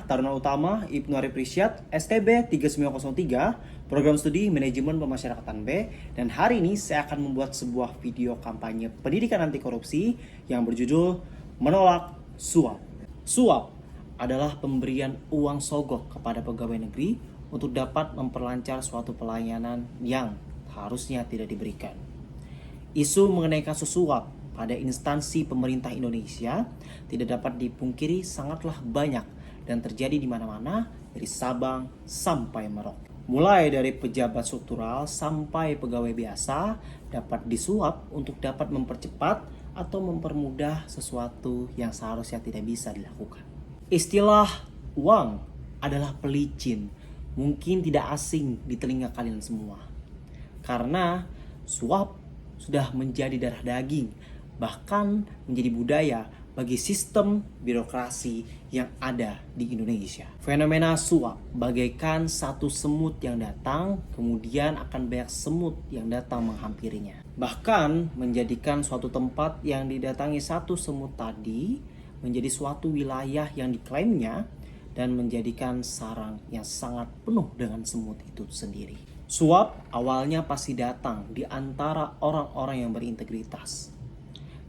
Taruna Utama Ibnu Arif Risyad, STB 3903, Program Studi Manajemen Pemasyarakatan B, dan hari ini saya akan membuat sebuah video kampanye pendidikan anti korupsi yang berjudul Menolak Suap. Suap adalah pemberian uang sogok kepada pegawai negeri untuk dapat memperlancar suatu pelayanan yang harusnya tidak diberikan. Isu mengenai kasus suap pada instansi pemerintah Indonesia tidak dapat dipungkiri sangatlah banyak dan terjadi di mana-mana dari Sabang sampai Merauke. Mulai dari pejabat struktural sampai pegawai biasa dapat disuap untuk dapat mempercepat atau mempermudah sesuatu yang seharusnya tidak bisa dilakukan. Istilah uang adalah pelicin, mungkin tidak asing di telinga kalian semua. Karena suap sudah menjadi darah daging, bahkan menjadi budaya bagi sistem birokrasi yang ada di Indonesia. Fenomena suap bagaikan satu semut yang datang, kemudian akan banyak semut yang datang menghampirinya. Bahkan menjadikan suatu tempat yang didatangi satu semut tadi menjadi suatu wilayah yang diklaimnya dan menjadikan sarang yang sangat penuh dengan semut itu sendiri. Suap awalnya pasti datang di antara orang-orang yang berintegritas.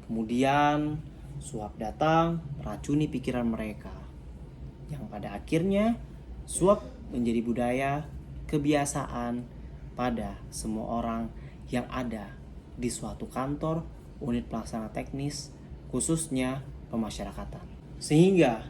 Kemudian suap datang meracuni pikiran mereka, yang pada akhirnya suap menjadi budaya kebiasaan pada semua orang yang ada di suatu kantor, unit pelaksana teknis, khususnya pemasyarakatan. Sehingga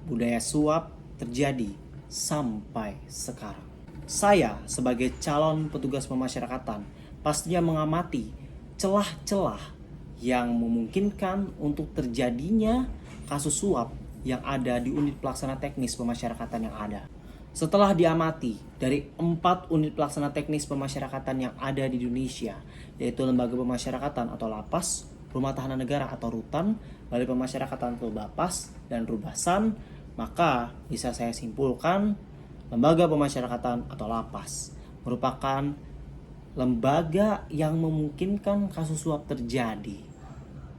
budaya suap terjadi sampai sekarang. Saya sebagai calon petugas pemasyarakatan pastinya mengamati celah-celah yang memungkinkan untuk terjadinya kasus suap yang ada di unit pelaksana teknis pemasyarakatan yang ada. Setelah diamati dari 4 unit pelaksana teknis pemasyarakatan yang ada di Indonesia, yaitu Lembaga Pemasyarakatan atau Lapas, Rumah Tahanan Negara atau Rutan, Balai Pemasyarakatan atau Bapas, dan Rubasan, maka bisa saya simpulkan Lembaga Pemasyarakatan atau Lapas merupakan lembaga yang memungkinkan kasus suap terjadi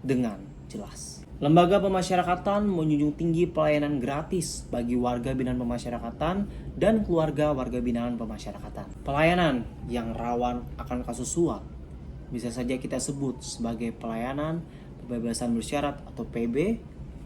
dengan jelas. Lembaga pemasyarakatan menjunjung tinggi pelayanan gratis bagi warga binaan pemasyarakatan dan keluarga warga binaan pemasyarakatan. Pelayanan yang rawan akan kasus suap bisa saja kita sebut sebagai pelayanan pembebasan bersyarat atau PB,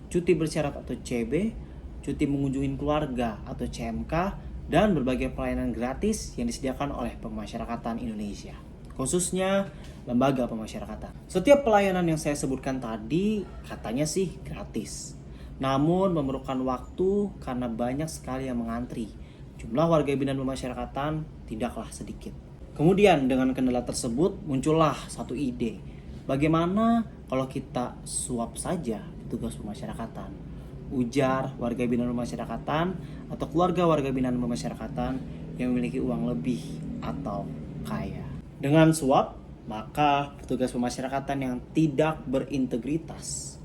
cuti bersyarat atau CB, cuti mengunjungi keluarga atau CMK, dan berbagai pelayanan gratis yang disediakan oleh pemasyarakatan Indonesia, khususnya lembaga pemasyarakatan. Setiap pelayanan yang saya sebutkan tadi katanya sih gratis, namun memerlukan waktu karena banyak sekali yang mengantri. Jumlah warga binaan pemasyarakatan tidaklah sedikit. Kemudian dengan kendala tersebut muncullah satu ide. Bagaimana kalau kita suap saja petugas pemasyarakatan? Ujar warga binaan pemasyarakatan atau keluarga warga binaan pemasyarakatan yang memiliki uang lebih atau kaya. Dengan suap, maka petugas pemasyarakatan yang tidak berintegritas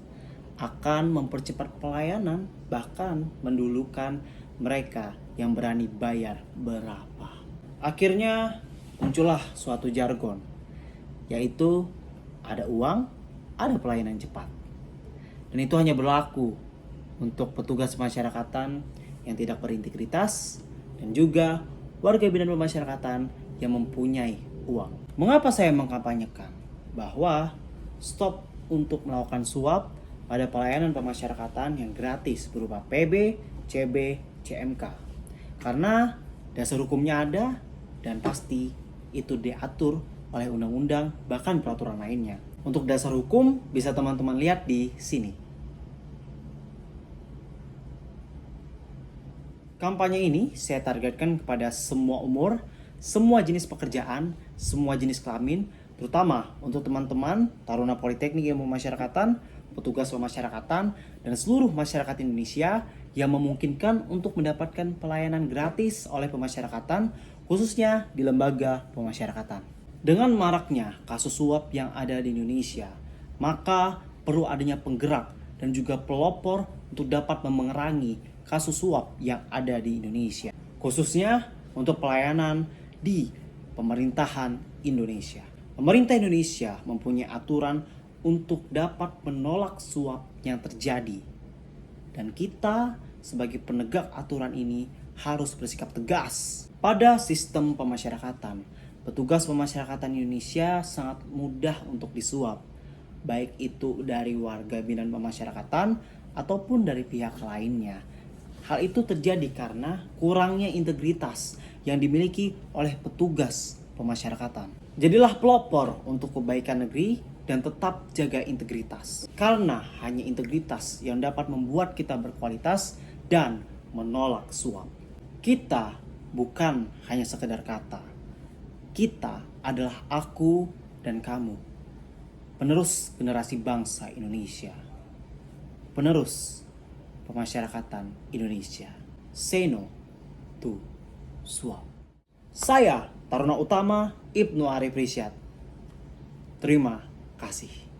akan mempercepat pelayanan, bahkan mendulukan mereka yang berani bayar berapa. Akhirnya muncullah suatu jargon, yaitu ada uang, ada pelayanan cepat. Dan itu hanya berlaku untuk petugas pemasyarakatan yang tidak berintegritas dan juga warga binaan pemasyarakatan yang mempunyai uang. Mengapa saya mengkampanyekan bahwa stop untuk melakukan suap pada pelayanan pemasyarakatan yang gratis berupa PB, CB, CMK? Karena dasar hukumnya ada dan pasti itu diatur oleh undang-undang bahkan peraturan lainnya. Untuk dasar hukum bisa teman-teman lihat di sini. Kampanye ini saya targetkan kepada semua umur, semua jenis pekerjaan, semua jenis kelamin, terutama untuk teman-teman Taruna Politeknik Ilmu Pemasyarakatan, petugas pemasyarakatan, dan seluruh masyarakat Indonesia yang memungkinkan untuk mendapatkan pelayanan gratis oleh pemasyarakatan, khususnya di lembaga pemasyarakatan. Dengan maraknya kasus suap yang ada di Indonesia, maka perlu adanya penggerak dan juga pelopor untuk dapat memerangi kasus suap yang ada di Indonesia, khususnya untuk pelayanan di pemerintahan Indonesia. Pemerintah Indonesia mempunyai aturan untuk dapat menolak suap yang terjadi. Dan kita sebagai penegak aturan ini harus bersikap tegas. Pada sistem pemasyarakatan, petugas pemasyarakatan Indonesia sangat mudah untuk disuap, baik itu dari warga binaan pemasyarakatan ataupun dari pihak lainnya. Hal itu terjadi karena kurangnya integritas yang dimiliki oleh petugas pemasyarakatan. Jadilah pelopor untuk kebaikan negeri dan tetap jaga integritas. Karena hanya integritas yang dapat membuat kita berkualitas dan menolak suap. Kita bukan hanya sekedar kata. Kita adalah aku dan kamu. Penerus generasi bangsa Indonesia. Penerus pemasyarakatan Indonesia. Say no to suap. Saya Taruna Utama Ibnu Arif Risyad. Terima kasih.